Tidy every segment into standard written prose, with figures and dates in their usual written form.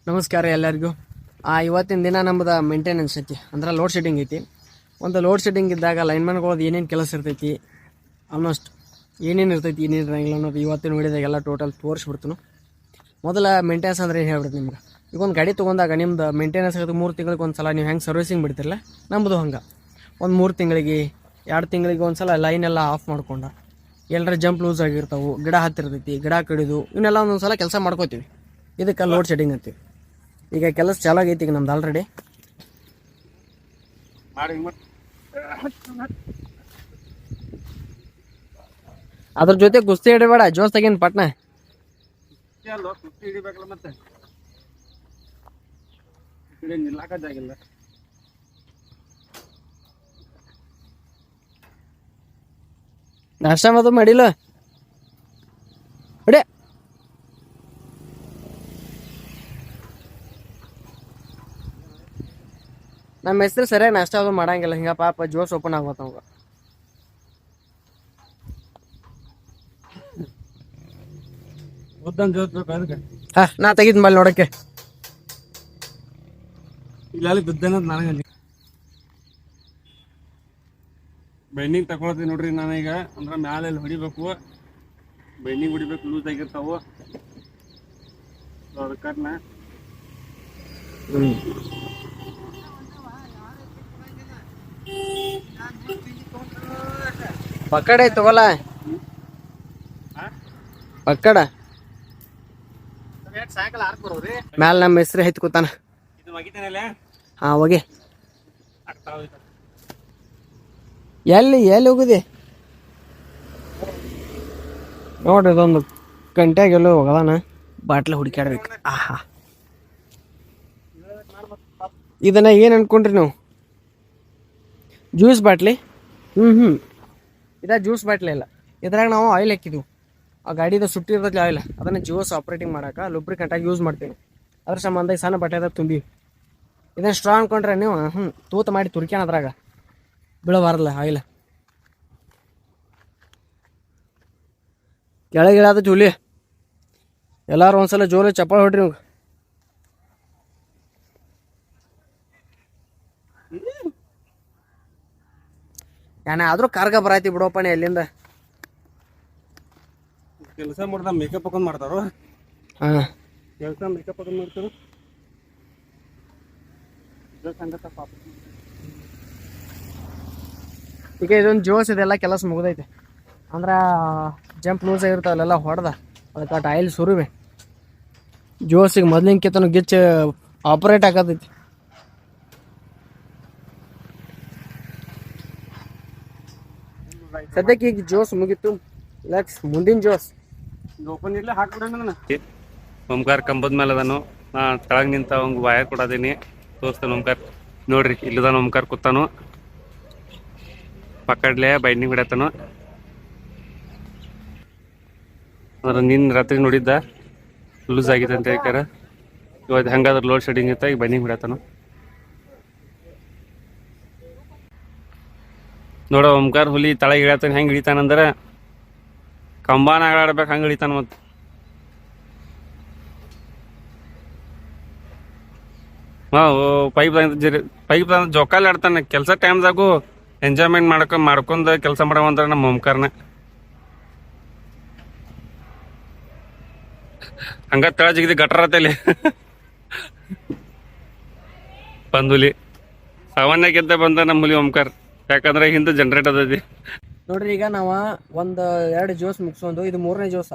ನಮಸ್ಕಾರ ಎಲ್ಲರಿಗೂ. ಇವತ್ತಿನ ದಿನ ನಮ್ಮದು ಮೇಂಟೆನೆನ್ಸ್ ಐತಿ, ಅಂದ್ರೆ ಲೋಡ್ ಶೆಡ್ಡಿಂಗ್ ಐತಿ. ಒಂದು ಲೋಡ್ ಶೆಡ್ಡಿಂಗ್ ಇದ್ದಾಗ ಲೈನ್ಮನ್ಗಳದ್ದು ಏನೇನು ಕೆಲಸ ಇರ್ತೈತಿ, ಆಲ್ಮೋಸ್ಟ್ ಏನೇನು ಇರ್ತೈತಿ ಏನೇನು ಇರಂಗಿಲ್ಲ ಅನ್ನೋದು ಇವತ್ತಿನ ವಿಡಿಯೋದಾಗೆಲ್ಲ ಟೋಟಲ್ ತೋರಿಸ್ಬಿಡ್ತೀನಿ. ಮೊದಲ ಮೇಂಟೆನೆನ್ಸ್ ಅಂದರೆ ಏನು ಹೇಳ್ಬಿಡ್ತೀನಿ ನಿಮ್ಗೆ. ಈಗ ಒಂದು ಗಾಡಿ ತೊಗೊಂಡಾಗ ನಿಮ್ದು ಮೇಂಟೆನೆನ್ಸ್ ಆಗೋದು 3 ತಿಂಗಳಿಗೆ ಒಂದು ಸಲ ನೀವು ಹೆಂಗೆ ಸರ್ವಿಸಿಂಗ್ ಬಿಡ್ತಿರಲ್ಲ, ನಮ್ಮದು ಹಂಗೆ ಒಂದು 3 ತಿಂಗಳಿಗೆ 2 ತಿಂಗಳಿಗೆ ಒಂದು ಸಲ ಲೈನೆಲ್ಲ ಆಫ್ ಮಾಡ್ಕೊಂಡು ಎಲ್ಲರ ಜಂಪ್ ಲೂಸ್ ಆಗಿರ್ತಾವೆ, ಗಿಡ ಹತ್ತಿರ್ತೈತಿ, ಗಿಡ ಕಡಿದು ಇವನ್ನೆಲ್ಲ ಒಂದೊಂದು ಸಲ ಕೆಲಸ ಮಾಡ್ಕೋತೀವಿ. ಇದಕ್ಕೆ ಲೋಡ್ ಶೆಡ್ಡಿಂಗ್ ಅಂತೀವಿ. ಈಗ ಕೆಲಸ ಚಾಲಾಗೈತಿ ಈಗ ನಮ್ದು ಆಲ್ರೆಡಿ. ಅದ್ರ ಜೊತೆ ಕುಸ್ತಿ ಹಿಡಿಬೇಡ, ಜೋಸ್ ತೆಗೀನಿ ಪಟ್ನ. ಹಿಡಿಬೇಕಲ್ಲ ಮತ್ತೆ ನಿಲ್ಲಾಕದಾಗಿಲ್ಲ. ನಾಷ್ಟ ಮಾತು ಮಾಡಿಲ್ಲ ಹೊಡೆ. ನಮ್ಮ ಹೆಸರು ಸರಿಯಾಗಿ ನಾಷ್ಟ ಅದು ಮಾಡಂಗಿಲ್ಲ, ಹಿಂಗ ಪಾಪ ಜೋಸ್ ಓಪನ್ ಆಗೋತ ಅವಾಗ. ನಾ ತೆಗಿದ್ ಮೇಲೆ ನೋಡಕ್ಕೆ ಇಲ್ಲ ಬಿದ್ದನ ನನಗೆ ಬೈಂಡಿಂಗ್ ತಗೊಳತ್ತೀನಿ ನೋಡ್ರಿ. ನಾನೀಗ ಅಂದ್ರೆ ಮ್ಯಾಲೆ ಹೊಡಿಬೇಕು, ಬೈಂಡಿಂಗ್ ಹೊಡಿಬೇಕು, ಲೂಸ್ ಆಗಿರ್ತಾವು ಅದಕ್ಕನ್ನ. ಪಕ್ಕಡ ಐತಿ ತಗೋಲ್ಲ, ಪಕ್ಕಡ ಸಾಯಂಕಾಲ ಹಾಕ್ಬರೋದ್ರಿ. ಮ್ಯಾಲ ನಮ್ಮ ಹೆಸರು ಐತಿ ಕೂತಾನ. ಇದು ಒಗಿತೇನಲ್ಲ, ಹಾ ಹೋಗಿ. ಆಗ್ತಾವ ಎಲ್ಲಿ ಹೋಗುದಿ ನೋಡ್ರಿ, ಇದೊಂದು ಗಂಟೆಗೆಲ್ಲೋ ಹೋಗದಾನ. ಬಾಟ್ಲ ಹುಡುಕ್ಯಾಡ್ಬೇಕು. ಆಹಾ, ಇದನ್ನ ಏನು ಅನ್ಕೊಂಡ್ರಿ ನೀವು? Juice bottle. ಇದ ಜ್ಯೂಸ್ ಬಾಟ್ಲಿ ಇಲ್ಲ, ಇದ್ರಾಗ ನಾವು ಆಯಿಲ್ ಹಾಕಿದ್ವಿ. ಆ ಗಾಡಿದ ಸುಟ್ಟಿರ್ತೈತಿ ಆಯಿಲ್, ಅದನ್ನು ಜ್ಯೂಸ್ ಆಪ್ರೇಟಿಂಗ್ ಮಾಡೋಕೆ ಲುಬ್ರಿಕೆಂಟಾಗಿ ಯೂಸ್ ಮಾಡ್ತೀವಿ. ಅದ್ರ ಸಂಬಂಧ ಈ ಸಣ್ಣ ಬಟ್ಟೆದಾಗ ತುಂಬಿ ಇದನ್ನು ಸ್ಟ್ರಾ ಅನ್ಕೊಂಡ್ರೆ ನೀವು ತೂತ ಮಾಡಿ ತುರ್ಕ್ಯಾನ ಅದ್ರಾಗ ಬೀಳಬಾರಲ್ಲ ಆಯಿಲ್. ಕೆಳಗಿಳಾದ ಜೂಲಿ ಎಲ್ಲಾರು ಒಂದ್ಸಲ ಜೋಲಿ ಚಪ್ಪಾಳೆ ಹೊಡ್ರಿ ನೀವು. ಆದ್ರೂ ಕಾರ್ಗ ಬರಾಯ್ತಿ ಬಿಡೋಪಣೆ ಎಲ್ಲಿಂದ. ಕೆಲಸ ಮಾಡ್ದ ಮೇಕಪ್ ಹಾಕೊಂಡ್ ಮಾಡ್ತಾರೋ. ಕೆಲಸ ಮೇಕಪ್ ಹಾಕೊಂಡ್ ಮಾಡ್ತಾರೋ. ಈಗ ಇದೊಂದು ಜೋಸ್ ಇದೆಲ್ಲ ಕೆಲಸ ಮುಗ್ದೈತೆ. ಅಂದ್ರೆ ಜಂಪ್ ಲೂಸ್ ಆಗಿರ್ತಾವಲ್ಲೆಲ್ಲ ಹೊಡೆದ ಅದಕ್ಕೆ ಆಯಿಲ್ ಸುರುವೆ ಜೋಸಿಗೆ ಮೊದ್ಲಿನ್ಕಿತನು ಗಿಚ್ಚ ಆಪರೇಟ್ ಆಗತೈತಿ. ಸದ್ಯಕ್ಕೆ ಈಗ ಜೋಸ್ ಮುಗೀತು, ಲಕ್ಸ್ ಮುಂದಿನ ಜೋಸ್ ಓಪನ್ ಇಡ್ಲಿ ಹಾಕ್ಬಿಡೋಣ. ಓಂಕಾರ ಕಂಬದ ಮೇಲೆ ಅದನು, ಕೆಳಗೆ ನಿಂತ ಅವಂಗ ವಾಯರ್ ಕೊಡೋದೀನಿ. ತೋರಿಸ್ತಾನೆ ಓಂಕಾರ ನೋಡ್ರಿ, ಇಲ್ಲದಾನ ಓಂಕಾರ ಕೂತಾನು. ಪಕ್ಕಡ್ಲೆ ಬೈಂಡಿಂಗ್ ಬಿಡತ್ತಾನು. ಅಂದ್ರೆ ನಿನ್ನ ರಾತ್ರಿ ನೋಡಿದ್ದ ಲೂಸ್ ಆಗಿದೆ ಅಂತ ಹೇಳ್ಕಾರ. ಇವತ್ತು ಹೆಂಗಾದ್ರೆ ಲೋಡ್ ಶೆಡ್ಡಿಂಗ್ ಇತ್ತ, ಈಗ ಬೈಂಡಿಂಗ್ ಬಿಡತ್ತಾನು. ನೋಡ ಓಂಕಾರ ಹುಲಿ ತಳಗೆ ಇಳಿತಾನೆ. ಹೆಂಗೆ ಇಳಿತಾನಂದ್ರೆ ಕಂಬಾನ ಆಡ್ಬೇಕು ಹಂಗೆ ಇಳಿತಾನ. ಮತ್ತು ಪೈಪ್ ಜೋಕಾಲಿ ಆಡ್ತಾನೆ. ಕೆಲಸ ಟೈಮ್ದಾಗೂ ಎಂಜಾಯ್ಮೆಂಟ್ ಮಾಡ್ಕೊಂಡ್ ಕೆಲಸ ಮಾಡವಂದ್ರ ನಮ್ಮ ಓಂಕಾರನ. ಹಂಗ ತಳ ಜಿಗಿದಿ ಗಟ್ರತಲ್ಲಿ ಬಂದುಲಿ ಸಾಮಾನ್ಯಕ್ಕಿಂತ ಬಂದ ನಮ್ಮ ಹುಲಿ ಓಂಕಾರ. ಯಾಕಂದ್ರೆ ಹಿಂದೆ ಜನರೇಟ್ ಅದೈತಿ ನೋಡ್ರಿ. ಈಗ ನಾವು 1-2 ಜೋಸ್ ಮುಗಿಸೊಂದು, ಇದು 3ನೇ ಜೋಸ.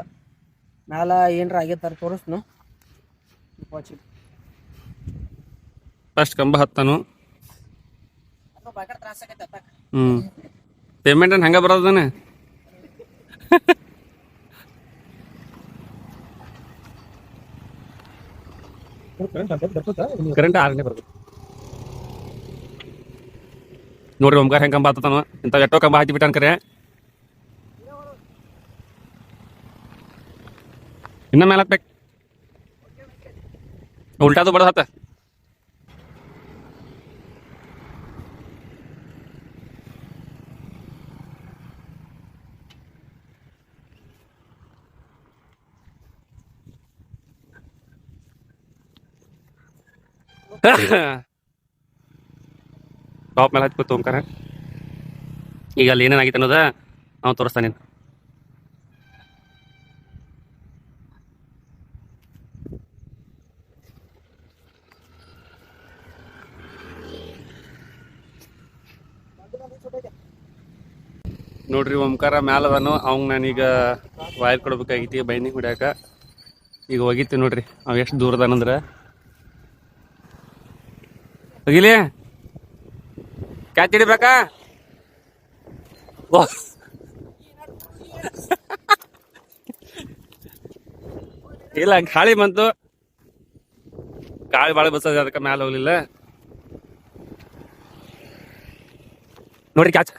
ಮ್ಯಾಲ ಏನ್ರ ಆಗೈತಾರ ತೋರಿಸ್ನು. ಫಸ್ಟ್ ಕಂಬ ಹತ್ತಾನು. ಪೇಮೆಂಟ್ ಹಂಗ ಬರೋದಾನೆ. ಕರೆಂಟ್ 6ನೇ ಬರ್ತದೆ ನೋಡ್ರಿ. ಓಂಕಾರ ಹೆಂಗೆ ಕಂಬ ಹತ್ತಾನು, ಇಂಥ ಎಷ್ಟೋ ಕಂಬ ಹಾಕಿ ಬಿಟ್ಟಾನ. ಕರೆ ಇನ್ನ ಮೇಲೆ ಹತ್ಬೇಕು, ಉಲ್ಟಾದು ಬಡದ ಹತ್ತ. ಟಾಪ್ ಮೇಲೆ ಹತ್ಕೋತ ಓಂಕಾರ ಈಗ ಅಲ್ಲಿ ಏನೇನಾಗಿತ್ತು ಅನ್ನೋದ ನಾವು ತೋರಿಸ್ತಾನೆ. ನೋಡ್ರಿ ಓಂಕಾರ ಮ್ಯಾಲ ಅದಾನು. ಅವಂಗ ನಾನೀಗ ವಾಯರ್ ಕೊಡ್ಬೇಕಾಗಿತಿ ಬೈನಿಗೆ ಹೊಡ್ಯಾಕ. ಈಗ ಹೋಗಿತ್ತು ನೋಡ್ರಿ ಅವ್ ಎಷ್ಟು ದೂರ ಅದಾನಂದ್ರ ಹೋಗಿಲಿ ಕ್ಯಾಚ್ ಹಿಡಿಬೇಕಾ. ಇಲ್ಲ ಗಾಳಿ ಬಂತು, ಗಾಳಿ ಬಾಳ ಬರ್ತದೆ ಅದಕ್ಕೆ ಮ್ಯಾಲ ಹೋಗ್ಲಿಲ್ಲ ನೋಡ್ರಿ ಕ್ಯಾಚ್.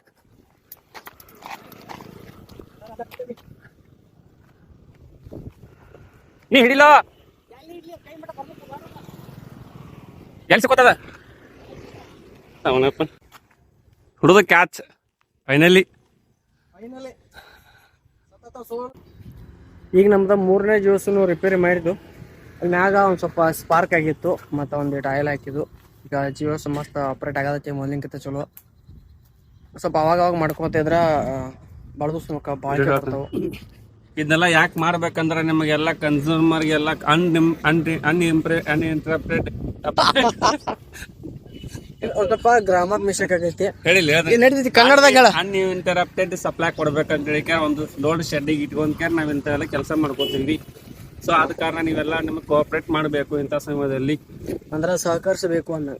ನೀ ಹಿಡಿಲೋ ಎಲ್ಲಿ ಸಿಕ್ಕೋತದ ಅವನಪ್ಪ ಹುಡುಗ ಕ್ಯಾಚ್ ಫೈನಲಿ. ಈಗ ನಮ್ದು 3ನೇ ಜ್ಯೂಸನ್ನು ರಿಪೇರಿ ಮಾಡಿದ್ದು. ಅಲ್ಲಿ ಮ್ಯಾಗ ಒಂದು ಸ್ವಲ್ಪ ಸ್ಪಾರ್ಕ್ ಆಗಿತ್ತು ಮತ್ತು ಒಂದಿಟ್ಟು ಆಯಿಲ್ ಹಾಕಿದ್ದು. ಈಗ ಜಿಯೋಸ್ ಮಸ್ತ್ ಆಪ್ರೇಟ್ ಆಗದೈತಿ ಮೊದಲಿನಕಿಂತ ಚಲೋ. ಸ್ವಲ್ಪ ಅವಾಗ ಮಾಡ್ಕೊತಿದ್ರ ಬಳದು ಭಾಳ ಬರ್ತಾವೆ. ಇದನ್ನೆಲ್ಲ ಯಾಕೆ ಮಾಡ್ಬೇಕಂದ್ರೆ ನಿಮಗೆಲ್ಲ ಕನ್ಸ್ಯೂಮರ್ಗೆಲ್ಲ ಅನ್ಇಂಟರಪ್ಟೆಡ್ ಸ್ವಲ್ಪ ಗ್ರಾಮರ್ ಮಿಸ್ಟೇಕ್ ಆಗೈತಿ. ಹೇಳಿಲ್ಲ ನಡೀತೈತಿ ಕನ್ನಡದಾಗ ಹೇಳ. ಅನ್ಇಂಟರಪ್ಟೆಡ್ ಸಪ್ಲೈ ಕೊಡ್ಬೇಕಂತ ಹೇಳಿಕೆ ಒಂದು ದೊಡ್ಡ ಶೆಡ್ಡಿಗೆ ಇಟ್ಕೊಂಡ್ಕೆ ನಾವ್ ಇಂಥವೆಲ್ಲ ಕೆಲಸ ಮಾಡ್ಕೊತೀವಿ. ಸೊ ಆದ ಕಾರಣ ನೀವೆಲ್ಲ ನಿಮಗೆ ಕೋಆಪರೇಟ್ ಮಾಡಬೇಕು ಇಂಥ ಸಮಯದಲ್ಲಿ, ಅಂದ್ರೆ ಸಹಕರಿಸಬೇಕು ಅನ್ನೋ.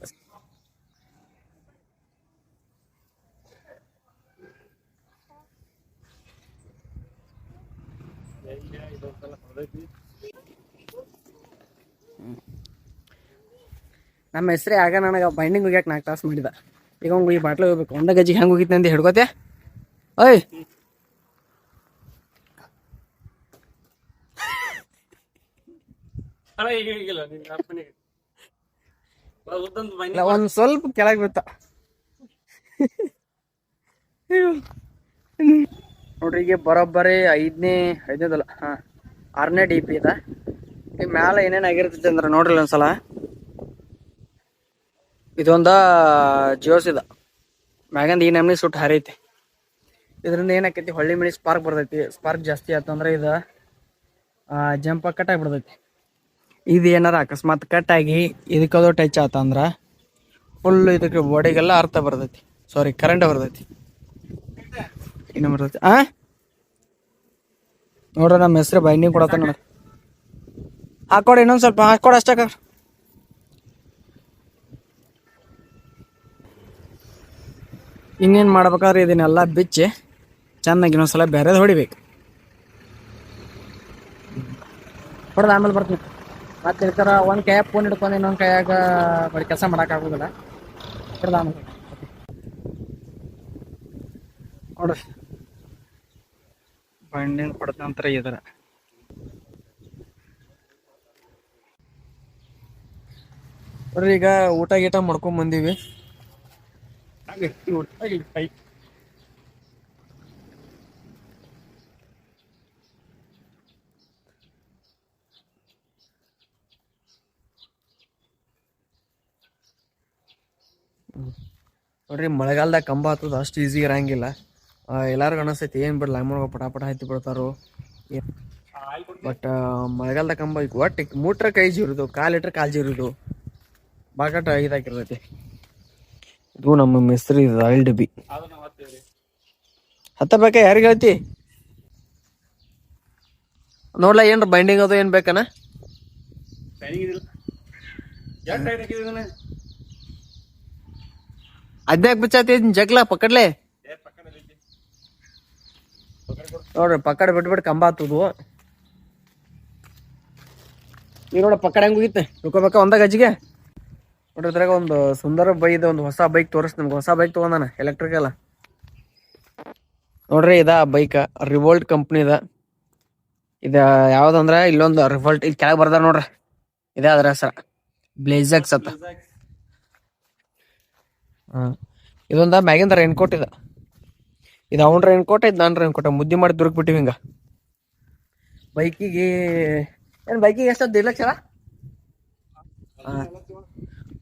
ನಮ್ಮ ಹೆಸ್ರೇ ಆಗ ನನಗೆ ಬೈಂಡಿಂಗ್ ಹೋಗ್ಯಾಕ 4 ತಾಸು ಮಾಡಿದ. ಈಗ ಅವ್ನು ಈ ಬಾಟ್ಲು ಹೋಗ್ಬೇಕು. ಒಂದ ಗಜ್ಜಿಗೆ ಹೆಂಗೆ ಹೋಗಿತ್ತು ಅಂತ ಹಿಡ್ಕೋತೆ. ಓಯ್ ಒಂದು ಸ್ವಲ್ಪ ಕೆಳಗೆ ಬಿತ್ತ ನೋಡ್ರಿ. ಈಗ ಬರೋಬ್ಬರಿ 6ನೇ DP ಇದ. ಈ ಮ್ಯಾಲ ಏನೇನು ಆಗಿರ್ತೈತಿ ಅಂದ್ರೆ ನೋಡ್ರಿ ಒಂದ್ಸಲ. ಇದೊಂದ ಜಿಯೋಸ್ ಇದ ಮ್ಯಾಗಂದ ಈ ನಮ್ನಿ ಸುಟ್ಟು ಹರೈತಿ. ಇದರಿಂದ ಏನಾಕೈತಿ ಹೊಳ್ಳಿ ಮಳಿ ಸ್ಪಾರ್ಕ್ ಬರ್ತೈತಿ. ಸ್ಪಾರ್ಕ್ ಜಾಸ್ತಿ ಆತಂದ್ರೆ ಇದು ಜಂಪ್ ಕಟ್ ಆಗಿಬಿಡ್ತೈತಿ. ಇದು ಏನಾರ ಅಕಸ್ಮಾತ್ ಕಟ್ ಆಗಿ ಇದಕ್ಕದು ಟಚ್ ಆತಂದ್ರೆ ಫುಲ್ ಇದಕ್ಕೆ ಬಾಡಿಗೆಲ್ಲ ಅರ್ಥ ಬರ್ತೈತಿ. ಸಾರಿ ಕರೆಂಟ್ ಬರ್ತೈತಿ. ಇನ್ನು ಬರ್ತೈತಿ ನೋಡ್ರಿ ನಮ್ಮ ಹೆಸ್ರು ಬೈಂಡಿಂಗ್ ಕೊಡತ್ತ ನೋಡ. ಹಾಕೊಡಿ ಇನ್ನೊಂದು ಸ್ವಲ್ಪ ಹಾಕೊಡಿ ಅಷ್ಟಕ್ಕ. ಇನ್ನೇನು ಮಾಡ್ಬೇಕಾದ್ರೆ ಇದನ್ನೆಲ್ಲ ಬಿಚ್ಚಿ ಚೆನ್ನಾಗಿ ಇನ್ನೊಂದ್ಸಲ ಬೇರೆದು ಹೊಡಿಬೇಕು. ಹೊಡೆದ ಆಮೇಲೆ ಬರ್ತೀನಿ. ಮತ್ತೆ ಈ ಥರ ಒಂದು ಕೈಯಾಗ ಫೋನ್ ಹಿಡ್ಕೊಂಡು ಇನ್ನೊಂದು ಕೈಯಾಗ ಬರೀ ಕೆಲಸ ಮಾಡೋಕ್ಕಾಗೋದಿಲ್ಲ. ಹೊಡೆದ ಆಮೇಲೆ ನೋಡ್ರಿ ಬೈಂಡಿಂಗ್ ಕೊಡದ ನಂತರ ಇದರ ನೋಡ್ರಿ. ಈಗ ಊಟ ಗೀಟ ಮಾಡ್ಕೊಂಡ್ ಬಂದೀವಿ. ನೋಡ್ರಿ ಮಳೆಗಾಲದಾಗ ಕಂಬ ಹತ್ತದ ಅಷ್ಟು ಈಸಿ ಇರಂಗಿಲ್ಲ. ಎಲ್ಲಾರ್ಗು ಅನಿಸ್ತೈತಿ ಏನು ಬಿಡಲ್ಲ ಲೈಮೊಳಗೆ ಪಟ ಹತ್ತಿ ಬಿಡ್ತಾರೋ. ಬಟ್ ಮಳೆಗಾಲದಾಗ ಕಂಬ ಒಟ್ಟು ಮೂಟ್ರ ಕೈ ಜೀರುದು, 1/4 ಲೀಟ್ರ್ ಕಾಲು ಜೀರುದು ಬಾಕಟ್ ಇದಾಕಿರ್ತೈತಿ. ಇದು ನಮ್ಮ ಮಿಸ್ತ್ರಿ ಇದು ಆಯಿಲ್ ಡಬ್ಬಿ ಹತ್ತಬೇಕಾ ಯಾರಿಗೆ ಹೇಳ್ತಿ ನೋಡ್ಲಾ. ಏನ್ರ ಬೈಂಡಿಂಗ್ ಅದು ಏನ್ ಬೇಕನ ಅದ್ಯಾಕ್ ಬಿಚ್ಚಾತಿ ಜಗ್ಲ ಪಕ್ಕಡ್ಲೆ ನೋಡ್ರಿ. ಪಕ್ಕಡ ಬಿಟ್ಬಿಟ್ಟು ಕಂಬ ಹತ್ತದು. ಈಗ ನೋಡ ಪಕ್ಕಡ ಹೆಂಗ್ ಹೋಗಿತ್ತೆ ತಿಳ್ಕೊಬೇಕ ಒಂದ ಗಜ್ಜಿಗೆ. ನೋಡ್ರಿ ಇದ್ರಾಗ ಒಂದು ಸುಂದರ ಬೈದ ಒಂದು ಹೊಸ ಬೈಕ್ ತೋರಿಸ್ ನಿಮ್ಗೆ. ಹೊಸ ಬೈಕ್ ತೊಗೊಂಡಾನ ಎಲೆಕ್ಟ್ರಿಕಲ್. ನೋಡ್ರಿ ಇದ ಬೈಕ್ ರಿವೋಲ್ಟ್ ಕಂಪ್ನಿದ. ಇದ ಯಾವ್ದಂದ್ರ ಇಲ್ಲೊಂದು ರಿವೋಲ್ಟ್ ಇಲ್ಲಿ ಕೆಳಗೆ ಬರ್ದಾರ ನೋಡ್ರಿ. ಇದೇ ಅದ್ರ ಹೆಸರ ಬ್ಲೇಜಾಕ್ಸ್ ಅಂತ. ಇದೊಂದ ಮ್ಯಾಗಿಂದ ರೈನ್ಕೋಟ್ ಇದು ಅವ್ನ ರೈನ್ಕೋಟ್ ಇದು ನನ್ನ ರೈನ್ಕೋಟ್ ಮುದ್ದಿ ಮಾಡಿ ದುರ್ಗ್ ಬಿಟ್ಟಿವಿ ಹಿಂಗ. ಬೈಕಿಗೆ ಎಷ್ಟು 1.5 ಲಕ್ಷ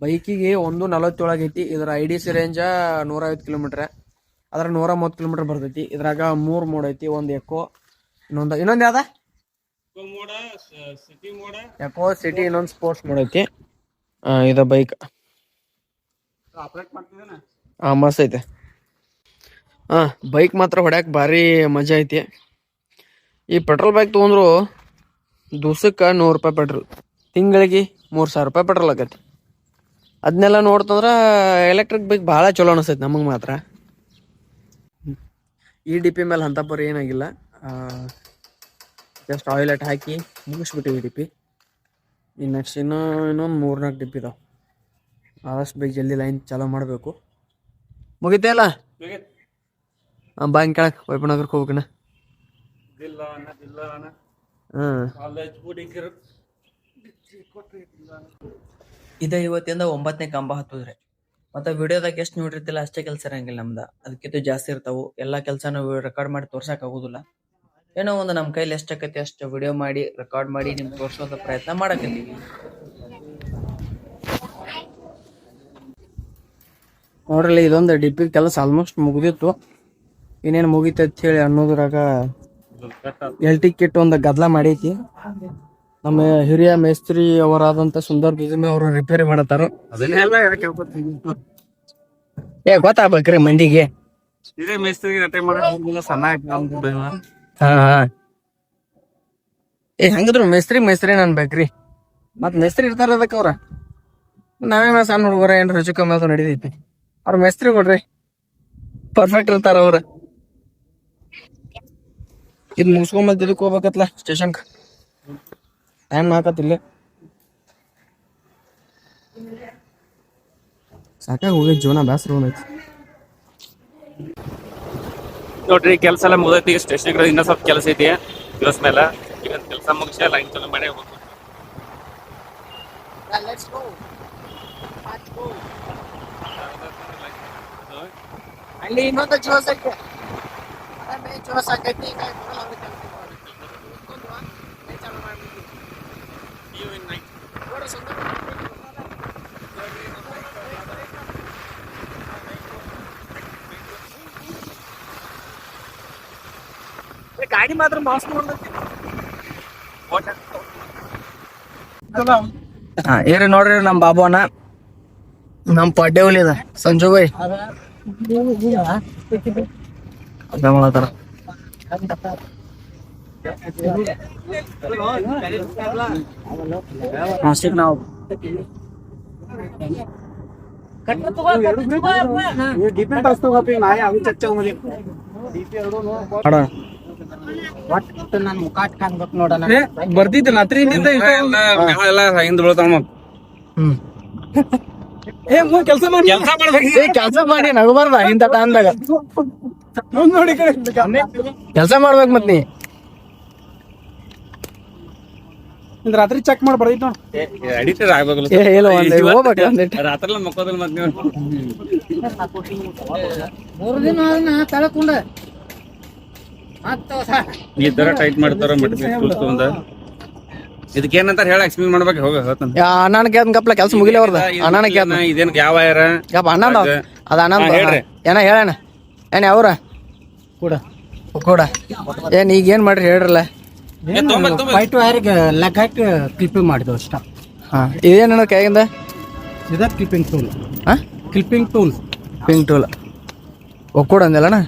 ಬೈಕಿಗೆ 147 ಐತಿ. ಇದರ IDC ರೇಂಜ 150 ಕಿಲೋಮೀಟರ್, ಅದ್ರ 130 ಕಿಲೋಮೀಟರ್ ಬರ್ತೈತಿ. ಇದ್ರಾಗ 3 ಮೋಡ್ ಐತಿ. ಒಂದು ಎಕೋ, ಇನ್ನೊಂದು ಯಾವ್ದ ಎಕೋ ಸಿಟಿ, ಇನ್ನೊಂದು ಸ್ಪೋರ್ಟ್ಸ್ ಮೋಡ್ ಐತಿ. ಇದ ಬೈಕ್ ಮಸ್ತ್ ಐತೆ. ಬೈಕ್ ಮಾತ್ರ ಹೊಡ್ಯಾಕ ಭಾರಿ ಮಜಾ ಐತಿ. ಈ ಪೆಟ್ರೋಲ್ ಬೈಕ್ ತೊಗೊಂಡ್ರು ದಿವ್ಸಕ್ಕೆ 100 ರೂಪಾಯಿ ಪೆಟ್ರೋಲ್, ತಿಂಗಳಿಗೆ 3,000 ರೂಪಾಯಿ ಪೆಟ್ರೋಲ್ ಆಗತ್ತೆ. ಅದನ್ನೆಲ್ಲ ನೋಡ್ತಂದ್ರ ಎಲೆಕ್ಟ್ರಿಕ್ ಬೈಕ್ ಭಾಳ ಚಲೋ ಅನಿಸ್ತೈತಿ ನಮಗೆ ಮಾತ್ರ. ಈ DP ಮೇಲೆ ಅಂತಪರಿ ಏನಾಗಿಲ್ಲ, ಜಸ್ಟ್ ಆಯಿಲ್ ಅಟ್ ಹಾಕಿ ಮುಗಿಸ್ಬಿಟ್ಟಿವಿ DP. ಇನ್ನು ನೆಕ್ಸ್ಟ್ ಇನ್ನೊಂದು 3-4 DP ಇದಾವೆ. ಆದಷ್ಟು ಬೇಗ ಜಲ್ದಿ ಲೈನ್ ಚಾಲೂ ಮಾಡಬೇಕು. ಮುಗಿತೇ ಅಲ್ಲ? ಬಾಂಗ್ ಕೆಳಗೆ ವೈಪನಗರಕ್ಕೆ ಹೋಗ್ಬೇಕಣ್ಣ. ಇದ ಇವತ್ತಿಂದ 9ನೇ ಕಂಬ ಹತ್ತುದ್ರಿ. ಮತ್ತೆ ವಿಡಿಯೋದಾಗ ಎಷ್ಟು ನೋಡಿರ್ತಿಲ್ಲ ಅಷ್ಟೇ ಕೆಲಸ ಇರಂಗಿಲ್ಲ ನಮ್ದು, ಅದಕ್ಕಿಂತ ಜಾಸ್ತಿ ಇರ್ತಾವು. ಎಲ್ಲಾ ಕೆಲಸನ ರೆಕಾರ್ಡ್ ಮಾಡಿ ತೋರ್ಸಕ್ ಆಗುದಿಲ್ಲ. ಏನೋ ಒಂದು ನಮ್ಮ ಕೈಲಿ ಎಷ್ಟಾಕೈತಿ ಅಷ್ಟು ವಿಡಿಯೋ ಮಾಡಿ ರೆಕಾರ್ಡ್ ಮಾಡಿ ನಿಮ್ಗೆ ತೋರ್ಸೋದ ಪ್ರಯತ್ನ ಮಾಡಕತ್ತೀವಿ. ನೋಡ್ರಿ, ಇದೊಂದು DP ಕೆಲಸ ಆಲ್ಮೋಸ್ಟ್ ಮುಗಿದಿತ್ತು. ಇನ್ನೇನು ಮುಗಿತೈತಿ ಹೇಳಿ ಅನ್ನೋದ್ರಾಗ LT ಕಿಟ್ ಒಂದು ಗದ್ಲ ಮಾಡೈತಿ. ನಮ್ಮ ಹಿರಿಯ ಮೇಸ್ತ್ರಿ ಅವರಾದಂತ ಸುಂದರ್ ಬಿಜಮೆ ಅವರು ರಿಪೇರಿ ಮಾಡತ್ತಾರ. ಗೊತ್ತಾಗ್ಬೇಕ್ರಿ ಮಂದಿಗೆ. ಹಂಗಿದ್ರು ಮೇಸ್ತ್ರಿ ಅನ್ಬೇಕ್ರಿ. ಮತ್ ಮೇಸ್ತ್ರಿ ಇರ್ತಾರ ಅದಕ್ಕೆ ಅವ್ರ. ನಾವೇನ ಸಣ್ಣ ಹುಡುಗರ ಏನ್ ರುಚಿ ಕಮ್ಮಿ ಅದು ನಡೀತೈತಿ. ಅವ್ರ ಮೇಸ್ತ್ರಿ ಕೊಡ್ರಿ, ಪರ್ಫೆಕ್ಟ್ ಇರ್ತಾರ ಅವ್ರ. ಇದು ಮುಗಿಸ್ಕೊಂಬಂದ್ ಇದಕ್ಕೆ ಹೋಗ್ಬೇಕತ್ಲ ಸ್ಟೇಷನ್ಕ್. ಟೈಮ್ ಹಾಕತ್ತಿಲ್ಲ, ಸಾಕಾಗಿ ಹೋಗಿ ಜೀವನ ಬೇಸರ ಐತಿ. ನೋಡ್ರಿ, ಕೆಲಸ ಎಲ್ಲ ಮುಗಿದೈತಿ. ಸ್ಟೇಷನ್ ಇನ್ನೂ ಸ್ವಲ್ಪ ಕೆಲಸ ಐತಿ ದಿವಸ ಮೇಲೆ. ಈಗ ಕೆಲಸ ಮುಗಿಸಿ ಲೈನ್ ಚಾಲೂ ಮಾಡಿ ಹೋಗ್ಬೇಕು. ಅಲ್ಲಿ ಇನ್ನೊಂದು ಜೋಸ್ ಐತೆ. ಜೋಸ್ ಆಕೈತಿ. ಗಾಡಿ ಮಾತ್ರ ಮಾಸ್ ಏರಿ ನೋಡ್ರಿ ನಮ್ ಬಾಬು ಅಣ್ಣ, ನಮ್ ಪಡ್ಡೆವಲಿ ಅದ ಸಂಜು ಬೈ ಅದ ಮಾಡತಾರ. ನಾವು ಬರ್ತಿದ್ದ ಕೆಲಸ ಮಾಡಿ ನಗಬಾರ್ದ ಇಂಥ ಟೈಮ್ದಾಗ. ಕೆಲಸ ಮಾಡ್ಬೇಕು ಮತ್ ನೀ ರಾತ್ರಿ ಚೆಕ್ ಮಾಡಿ ಬರ್ದಿತ್ತು ರಾತ್ರಿ ಮಕ್ಕೋದಿಲ್ಲ ಮತ್ ನೀವು 3 ದಿನ ತಳಕೊಂಡ ಈ ತರ ಟೈಟ್ ಮಾಡ್ತಾರ. ಇದಕ್ಕೇನಂತಾರ ಹೇಳ ಎಕ್ಸ್ಪ್ಲೇನ್ ಮಾಡ್ಬೇಕು. ಹೋಗ ಅಣ್ಣನ ಕೇಳ್ದ ಕಪ್ಲ ಕೆಲಸ ಮುಗಿಲಿ ಅವ್ರದ. ಅಣ್ಣನ ಕೇಳ್ದ ಇದೇನ್ ಯಾವ ಅಣ್ಣ ಅದ ಅಣ್ಣ ಏನ ಹೇಳಣ ಏನ್ ಅವ್ರ ಕೂಡ ಏನ್ ಈಗ ಏನ್ ಮಾಡ್ರಿ ಹೇಳ್ರಲ್ಲ. ವೈಟ್ ವೈರ್ಗೆ ಲಗಾಟ್ ಕ್ಲಿಪ್ಪಿಂಗ್ ಮಾಡಿದ್ವು ಅಷ್ಟ. ಇದೇನ ಕೈಯಿಂದ ಇದ ಕ್ಲಿಪ್ಪಿಂಗ್ ಟೂಲ್. ಕ್ಲಿಪ್ಪಿಂಗ್ ಟೂಲ್ ಒಕ್ಕೂಡ ಅಂದಲ್ಲಣ್ಣ.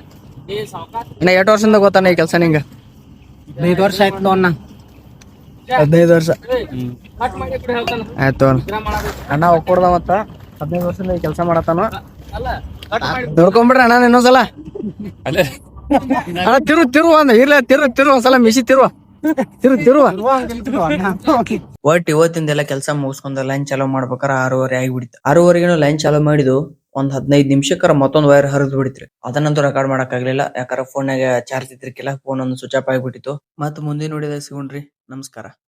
ಇನ್ನ 8 ವರ್ಷದಿಂದ ಗೊತ್ತಾನ ಈ ಕೆಲಸ ನಿಂಗ? 5 ವರ್ಷ ಆಯ್ತು ಅಣ್ಣ. 15 ವರ್ಷ ಆಯ್ತು ಅಣ್ಣ. ಒಕ್ಕೂಡ್ದ ಮತ್ತ 15 ವರ್ಷದಿಂದ ಈ ಕೆಲಸ ಮಾಡತ್ತಾನ. ನೋಡ್ಕೊಂಡ್ಬಿಡ್ರಿ ಅಣ್ಣ ಇನ್ನೊಂದ್ಸಲ. ಅಣ್ಣ ತಿರು ಅಂದ ಇರ್ಲ ತಿರು ಒಂದ್ಸಲ ಮಿಸಿ ತಿರುವ. ಒಟ್ಟು ಇವತ್ತಿಂದೆಲ್ಲ ಕೆಲಸ ಮುಗಿಸ್ಕೊಂಡ ಲೈನ್ ಚಾಲೂ ಮಾಡ್ಬೇಕಾರ 6:30 ಆಗಿಬಿಡ್ತು. 6:30 ಲೈನ್ ಚಾಲೂ ಮಾಡಿದ್ದು ಒಂದ್ 15 ನಿಮಿಷಕ್ಕರ ಮತ್ತೊಂದ್ ವೈರ್ ಹರಿದು ಬಿಡಿತ್ರಿ. ಅದನ್ನಂತೂ ರೆಕಾರ್ಡ್ ಮಾಡಕ್ ಆಗ್ಲಿಲ್ಲ, ಯಾಕಂದ್ರೆ ಫೋನ್ಯಾಗ ಚಾರ್ಜ್ ಇದ್ರಿಕಿಲ್ಲ. ಫೋನ್ ಒಂದು ಸ್ವಿಚ್ ಆಫ್ ಆಗಿಬಿಟ್ಟಿತ್ತು. ಮತ್ ಮುಂದಿನ ವಿಡಿಯೋದಾಗ ಸಿಗೋಣ್ರಿ. ನಮಸ್ಕಾರ.